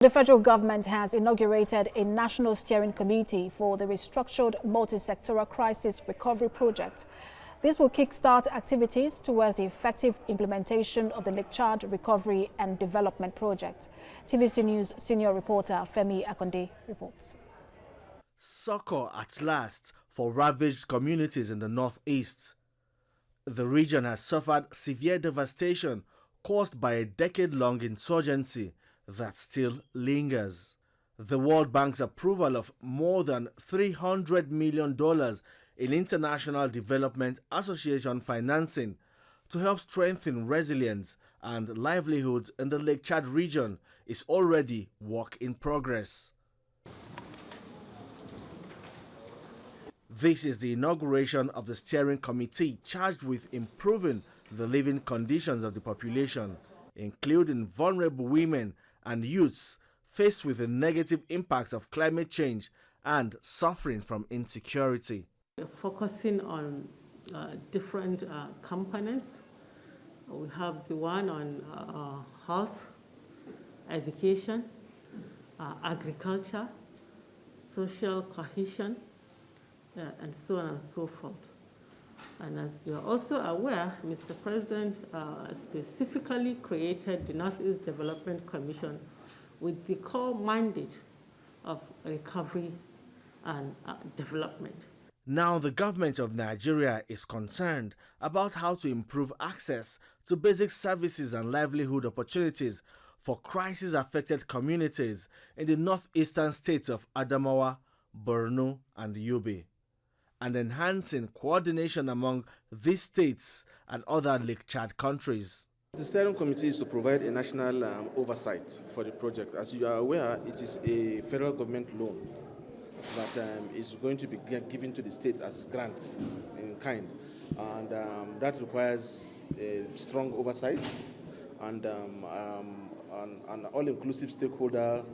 The federal government has inaugurated a national steering committee for the restructured multi-sectoral crisis recovery project. This will kickstart activities towards the effective implementation of the Lake Chad Recovery and Development Project. TVC News senior reporter Femi Akonde reports. Succor at last for ravaged communities in the northeast. The region has suffered severe devastation caused by a decade-long insurgency that still lingers. The World Bank's approval of more than $300 million in International Development Association financing to help strengthen resilience and livelihoods in the Lake Chad region is already work in progress. This is the inauguration of the steering committee charged with improving the living conditions of the population, including vulnerable women and youths faced with the negative impacts of climate change and suffering from insecurity. We're focusing on different components. We have the one on health, education, agriculture, social cohesion, and so on and so forth. And as you're also aware, Mr. President specifically created the Northeast Development Commission with the core mandate of recovery and development. Now the government of Nigeria is concerned about how to improve access to basic services and livelihood opportunities for crisis-affected communities in the northeastern states of Adamawa, Borno, and Yobe, and enhancing coordination among these states and other Lake Chad countries. The steering committee is to provide a national oversight for the project. As you are aware, it is a federal government loan that is going to be given to the states as grants in kind. And that requires a strong oversight and an all-inclusive stakeholder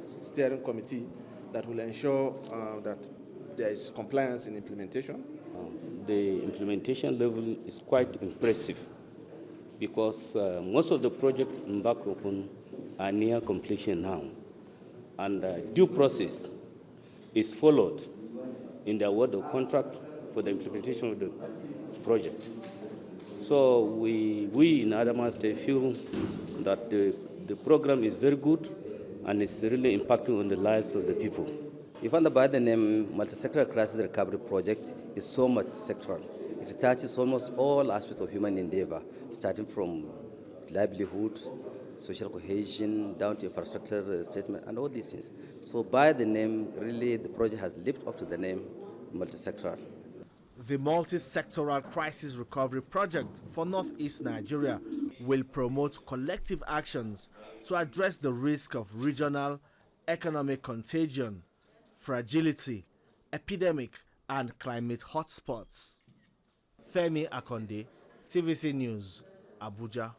steering committee that will ensure that there is compliance in implementation. The implementation level is quite impressive because most of the projects embarked upon are near completion now. And due process is followed in the award of contract for the implementation of the project. So we in Adamawa State feel that the program is very good and it's really impacting on the lives of the people. Even by the name Multi-Sectoral Crisis Recovery Project is so much sectoral. It touches almost all aspects of human endeavor, starting from livelihood, social cohesion, down to infrastructure statement, and all these things. So by the name, really the project has lived up to the name multi-sectoral. The multi-sectoral crisis recovery project for Northeast Nigeria will promote collective actions to address the risk of regional economic contagion, fragility, epidemic, and climate hotspots. Femi Akonde, TVC News, Abuja.